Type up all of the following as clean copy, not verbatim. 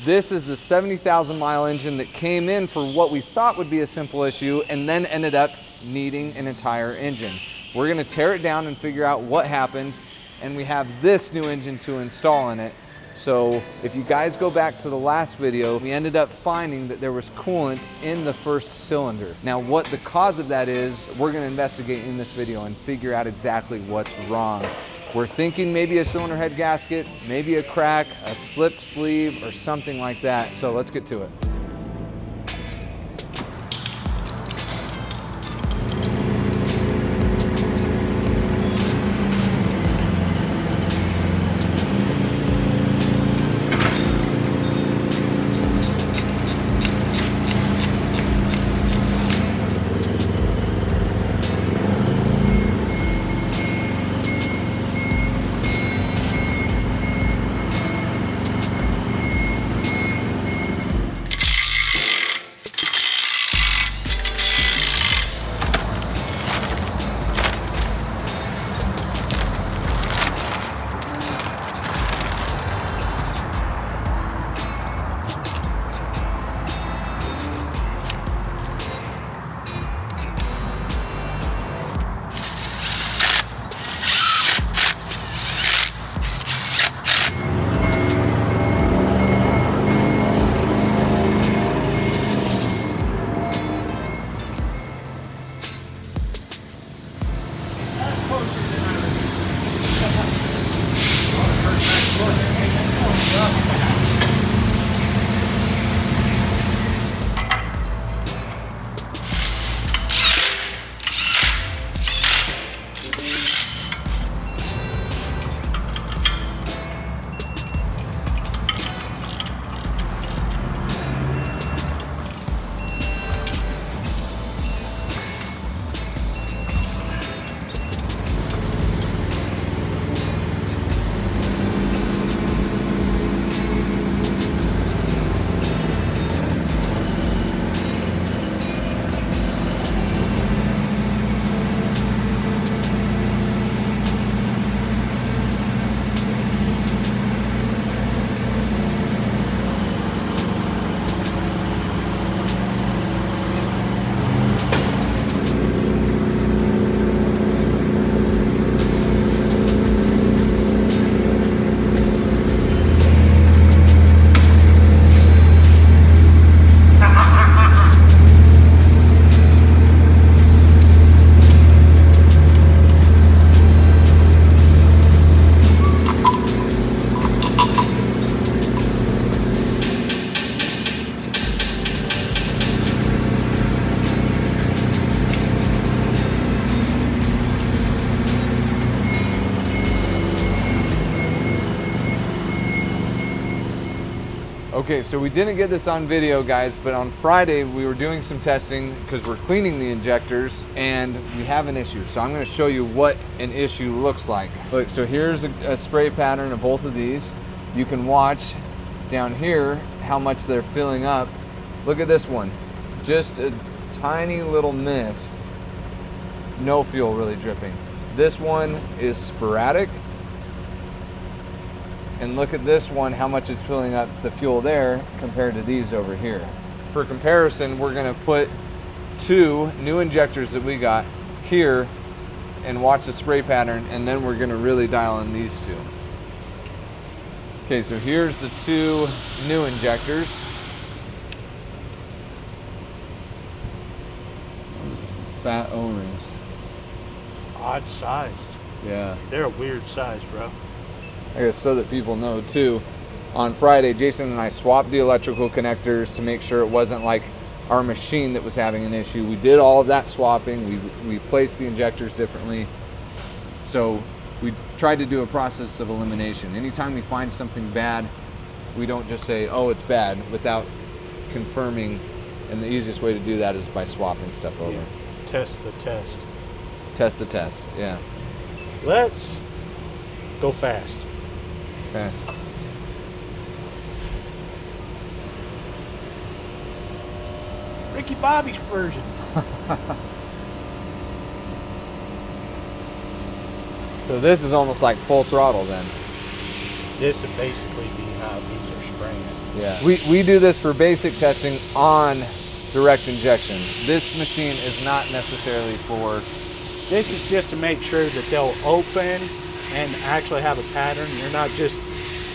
This is the 70,000 mile engine that came in for what we thought would be a simple issue and then ended up needing an entire engine. We're gonna tear it down and figure out what happened, and we have this new engine to install in it. So if you guys go back to the last video, we ended up finding that there was coolant in the first cylinder. Now what the cause of that is, we're gonna investigate in this video and figure out exactly what's wrong. We're thinking maybe a cylinder head gasket, maybe a crack, a slipped sleeve, or something like that. So let's get to it. Okay, so we didn't get this on video, guys, but on Friday we were doing some testing because we're cleaning the injectors and we have an issue. So I'm going to show you what an issue looks like. Look, so here's a spray pattern of both of these. You can watch down here how much they're filling up. Look at this one, just a tiny little mist, no fuel really dripping. This one is sporadic. And look at this one, how much it's filling up the fuel there compared to these over here. For comparison, we're gonna put two new injectors that we got here and watch the spray pattern, and then we're gonna really dial in these two. Okay, so here's the two new injectors. Fat O-rings. Odd sized. Yeah. They're a weird size, bro. I guess so that people know too, on Friday, Jason and I swapped the electrical connectors to make sure it wasn't like our machine that was having an issue. We did all of that swapping. We placed the injectors differently. So we tried to do a process of elimination. Anytime we find something bad, we don't just say, oh, it's bad, without confirming. And the easiest way to do that is by swapping stuff over. Yeah. Test the test. Test the test, yeah. Let's go fast. Okay. Ricky Bobby's version. So this is almost like full throttle then. This would basically be how these are bring it. Yeah. We do this for basic testing on direct injection. This machine is not necessarily for... This is just to make sure that they'll open and actually have a pattern. You're not just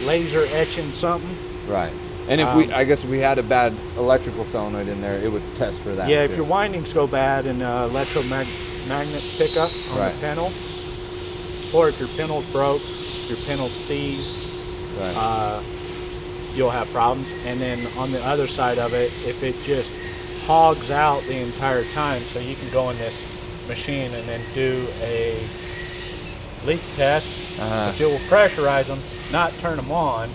laser etching something. Right. And if I guess if we had a bad electrical solenoid in there, it would test for that. Yeah, too. if your windings go bad and electromagnets pick up on right. the pintle, or if your pintle broke, your pintle seized, right. You'll have problems. And then on the other side of it, if it just hogs out the entire time, so you can go in this machine and then do a leak test, but it will pressurize them, not turn them on.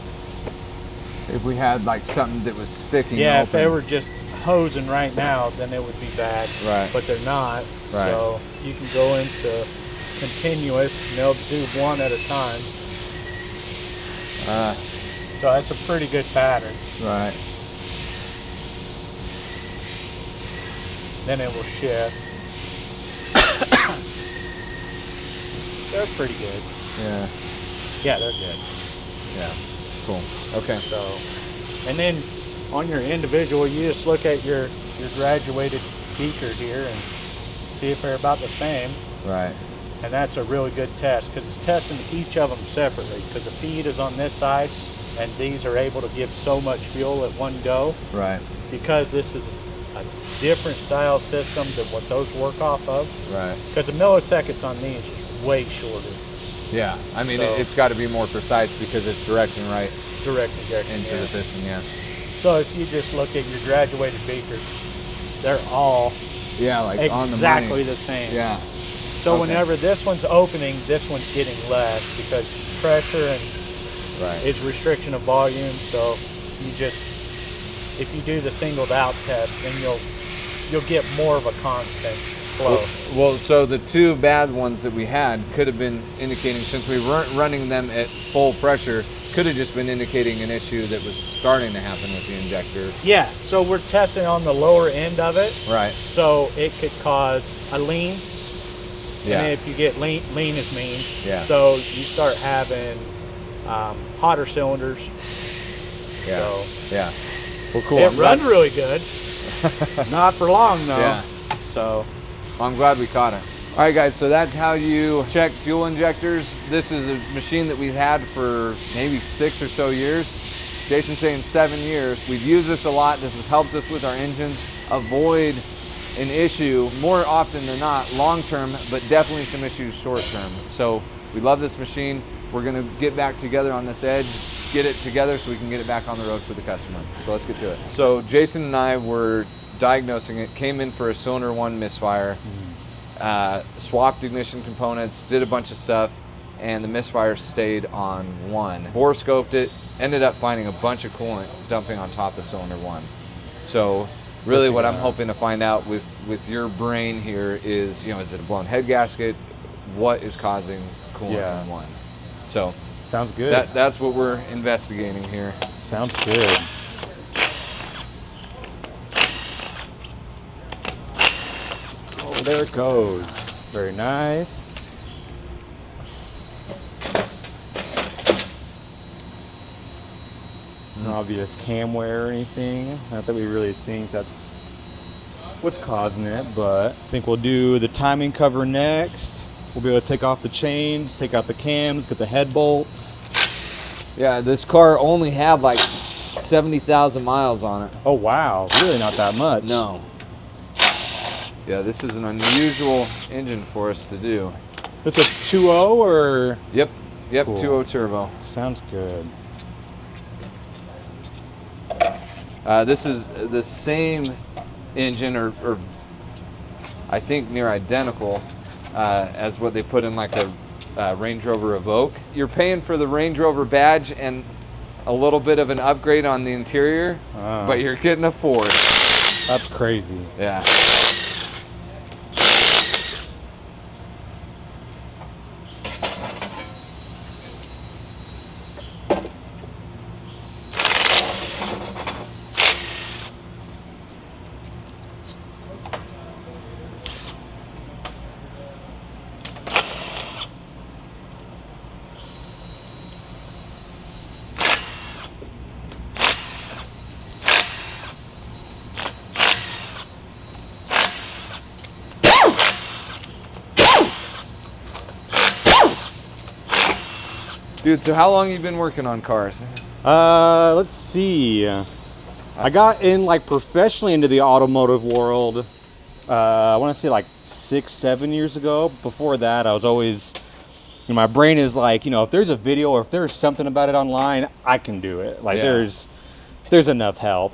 If we had like something that was sticking Yeah, open. if they were just hosing right now, then it would be bad. Right. But they're not. Right. So you can go into continuous, and they'll do one at a time. So that's a pretty good pattern. Right. Then it will shift. They're pretty good. Yeah. Yeah, they're good. Yeah. Cool. Okay. So, and then on your individual, you just look at your graduated beaker here and see if they're about the same. Right. And that's a really good test because it's testing each of them separately, because the feed is on this side and these are able to give so much fuel at one go. Right. Because this is a different style system than what those work off of. Right. Because the milliseconds on these is way shorter. Yeah. I mean, So- it's got to be more precise because it's directing right Direct injection. into yeah. the piston. Yeah. So if you just look at your graduated beakers, they're all Yeah, like on the exactly money. the same. Yeah. So Okay. whenever this one's opening, this one's getting less because pressure and Right. is restriction of volume. So you just, if you do the singled out test, then you'll get more of a constant flow. Well, so the two bad ones that we had could have been indicating, since we weren't running them at full pressure, could have just been indicating an issue that was starting to happen with the injector. Yeah, so we're testing on the lower end of it. Right. So it could cause a lean. Yeah. And if you get lean is mean. Yeah. So you start having hotter cylinders. Yeah. So Yeah. Well, cool. it I'm glad- runs really good. Not for long though. Yeah. So I'm glad we caught it. All right, guys, so that's how you check fuel injectors. This is a machine that we've had for maybe 6 or so years. Jason's saying 7 years. We've used this a lot. This has helped us with our engines avoid an issue more often than not long-term, but definitely some issues short-term. So we love this machine. We're gonna get back together on this edge, get it together so we can get it back on the road for the customer. So let's get to it. So Jason and I were diagnosing it, came in for a cylinder 1 misfire, swapped ignition components, did a bunch of stuff, and the misfire stayed on 1. Bore scoped it, ended up finding a bunch of coolant dumping on top of cylinder 1. So really what I'm hoping to find out with your brain here is, is it a blown head gasket? What is causing coolant on 1? So Sounds good. that's what we're investigating here. Sounds good. Oh, there it goes. Very nice. No obvious cam wear or anything. Not that we really think that's what's causing it, but I think we'll do the timing cover next. We'll be able to take off the chains, take out the cams, get the head bolts. Yeah, this car only had like 70,000 miles on it. Oh wow, really not that much. No. Yeah, this is an unusual engine for us to do. It's a 2.0 or? Yep, Cool. 2.0 turbo. Sounds good. This is the same engine, or I think near identical as what they put in like a Range Rover Evoque. You're paying for the Range Rover badge and a little bit of an upgrade on the interior, but you're getting a Ford. That's crazy. Yeah. Dude, so how long you been working on cars? Let's see. I got in like professionally into the automotive world. I want to say like 6-7 years ago. Before that, I was always, my brain is like, if there's a video or if there's something about it online, I can do it. Like there's enough help.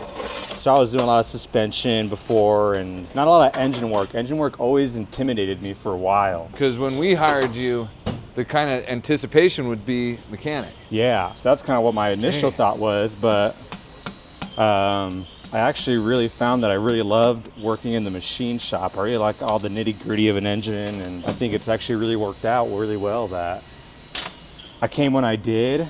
So I was doing a lot of suspension before and not a lot of engine work. Engine work always intimidated me for a while. Because when we hired you, the kind of anticipation would be mechanic. Yeah, so that's kind of what my initial thought was, but I actually really found that I really loved working in the machine shop. I really like all the nitty-gritty of an engine, and I think it's actually really worked out really well that I came when I did,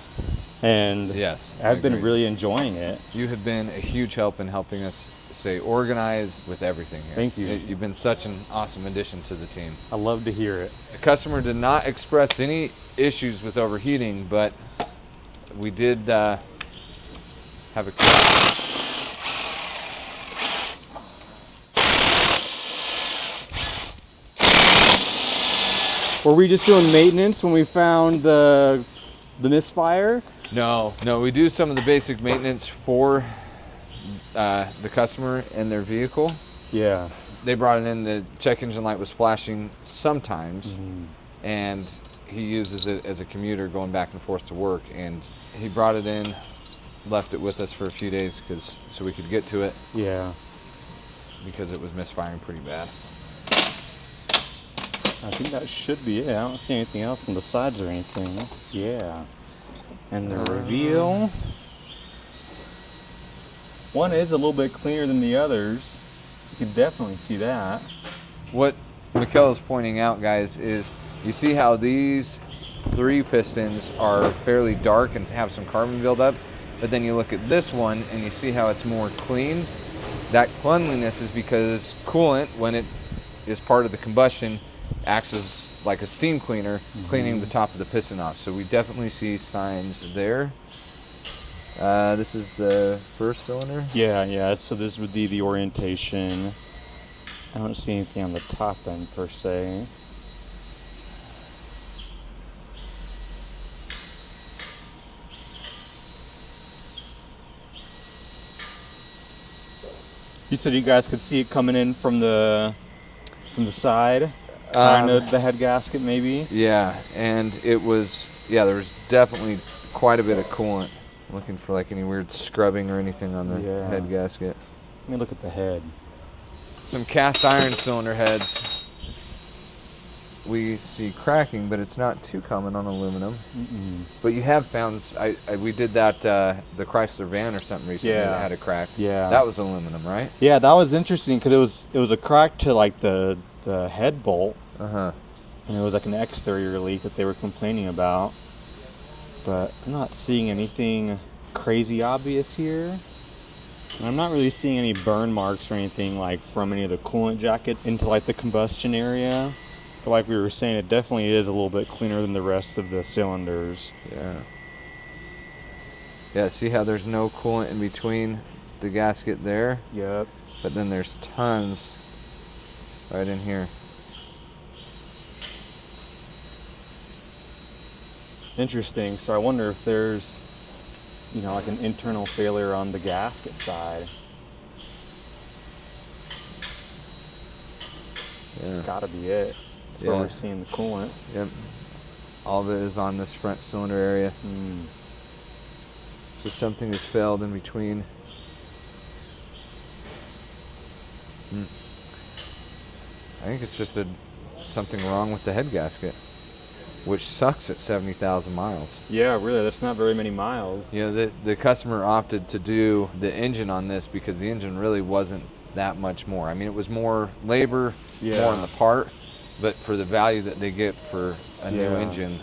and yes, I've been really enjoying it. You have been a huge help in helping us stay organized with everything here. Thank you. You've been such an awesome addition to the team. I love to hear it. The customer did not express any issues with overheating, but we did have a... Were we just doing maintenance when we found the misfire? No, we do some of the basic maintenance for the customer and their vehicle. Yeah. They brought it in, the check engine light was flashing sometimes, and he uses it as a commuter going back and forth to work, and he brought it in, left it with us for a few days so we could get to it. Yeah. Because it was misfiring pretty bad. I think that should be it. I don't see anything else on the sides or anything. Yeah. And the reveal. One is a little bit cleaner than the others. You can definitely see that. What Mikkel is pointing out, guys, is you see how these 3 pistons are fairly dark and have some carbon buildup, but then you look at this one and you see how it's more clean. That cleanliness is because coolant, when it is part of the combustion, acts as like a steam cleaner, cleaning the top of the piston off. So we definitely see signs there. This is the first cylinder? Yeah, so this would be the orientation. I don't see anything on the top end per se. You said you guys could see it coming in from the side, kind of the head gasket maybe? Yeah, and it was, there was definitely quite a bit of coolant. I'm looking for like any weird scrubbing or anything on the head gasket. Let me look at the head. Some cast iron cylinder heads. We see cracking, but it's not too common on aluminum. But you have found, we did that, the Chrysler van or something recently that had a crack. Yeah. That was aluminum, right? Yeah, that was interesting because it was a crack to like the head bolt. And it was like an exterior leak that they were complaining about. But I'm not seeing anything crazy obvious here. And I'm not really seeing any burn marks or anything like from any of the coolant jackets into like the combustion area. But like we were saying, it definitely is a little bit cleaner than the rest of the cylinders. Yeah, see how there's no coolant in between the gasket there? Yep. But then there's tons right in here. Interesting. So I wonder if there's, like an internal failure on the gasket side. It's got to be it. That's where we're seeing the coolant. Yep. All of it is on this front cylinder area. So something has failed in between. I think it's just something wrong with the head gasket, which sucks at 70,000 miles. Yeah, really, that's not very many miles. The customer opted to do the engine on this because the engine really wasn't that much more. I mean, it was more labor, more on the part, but for the value that they get for a new engine,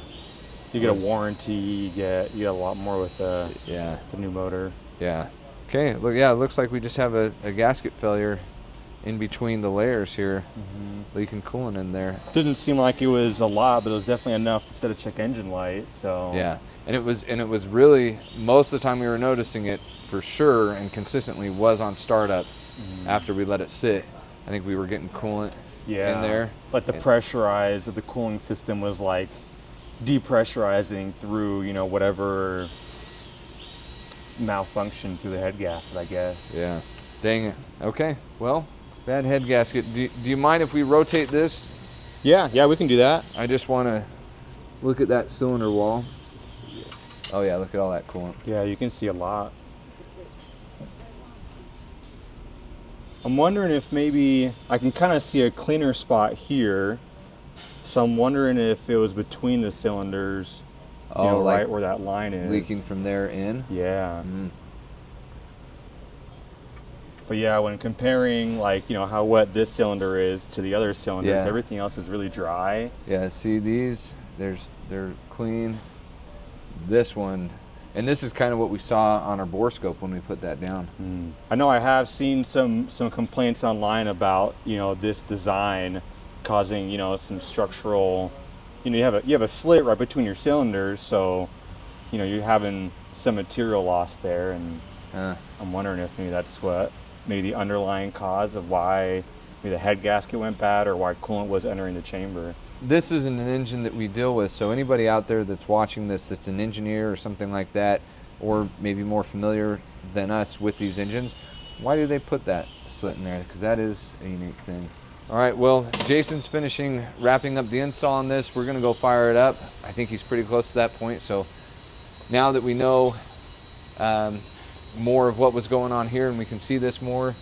you get a warranty. You get a lot more with the new motor. Yeah. Okay. Look. Yeah. It looks like we just have a gasket failure in between the layers here, leaking coolant in there. Didn't seem like it was a lot, but it was definitely enough to set a check engine light. So yeah, and it was really, most of the time we were noticing it for sure and consistently was on startup. After we let it sit, I think we were getting coolant in there. But the pressurized of the cooling system was like depressurizing through, you know, whatever malfunction through the head gasket, I guess. Yeah. Dang it. Okay. Well, bad head gasket. Do you mind if we rotate this? Yeah, we can do that. I just want to look at that cylinder wall. Let's see. Oh yeah, look at all that coolant. Yeah, you can see a lot. I'm wondering if maybe I can kind of see a cleaner spot here. So I'm wondering if it was between the cylinders, you know, like right where that line is. leaking from there in. Yeah. Mm. But yeah, when comparing, like, you know, how wet this cylinder is to the other cylinders, Yeah. everything else is really dry. Yeah, see these? They're clean. This one, and this is kind of what we saw on our bore scope when we put that down. I know I have seen some complaints online about, you know, this design causing, you know, some structural, you know, you have a slit right between your cylinders, so, you know, you're having some material loss there, and I'm wondering if maybe that's what maybe the underlying cause of why maybe the head gasket went bad or why coolant was entering the chamber. This isn't an engine that we deal with, so anybody out there that's watching this that's an engineer or something like that, or maybe more familiar than us with these engines, why do they put that slit in there? Because that is a unique thing. All right, well, Jason's wrapping up the install on this. We're gonna go fire it up. I think he's pretty close to that point, so now that we know more of what was going on here and we can see this more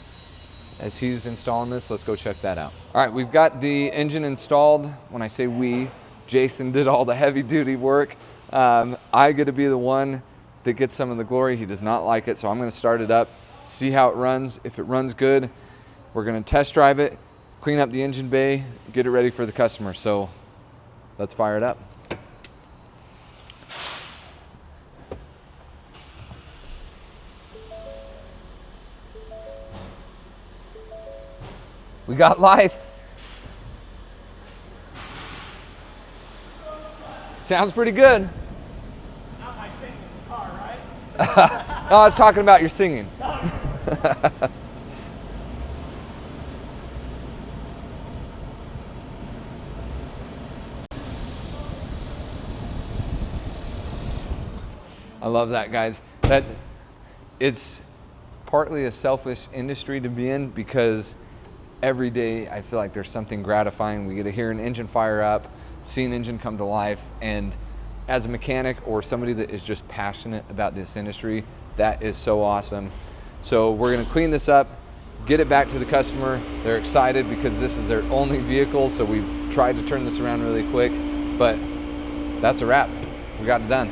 as he's installing this, let's go check that out. All right, we've got the engine installed. When I say we, Jason did all the heavy duty work. I get to be the one that gets some of the glory. He does not like it, so I'm gonna start it up, see how it runs. If it runs good, we're gonna test drive it, clean up the engine bay, get it ready for the customer. So let's fire it up. We got life. Sounds pretty good. Not my singing in the car, right? No, I was talking about your singing. I love that, guys. It's partly a selfish industry to be in because every day I feel like there's something gratifying. We get to hear an engine fire up, see an engine come to life, and as a mechanic or somebody that is just passionate about this industry, that is so awesome. So we're gonna clean this up, get it back to the customer. They're excited because this is their only vehicle, so we've tried to turn this around really quick, but that's a wrap. We got it done.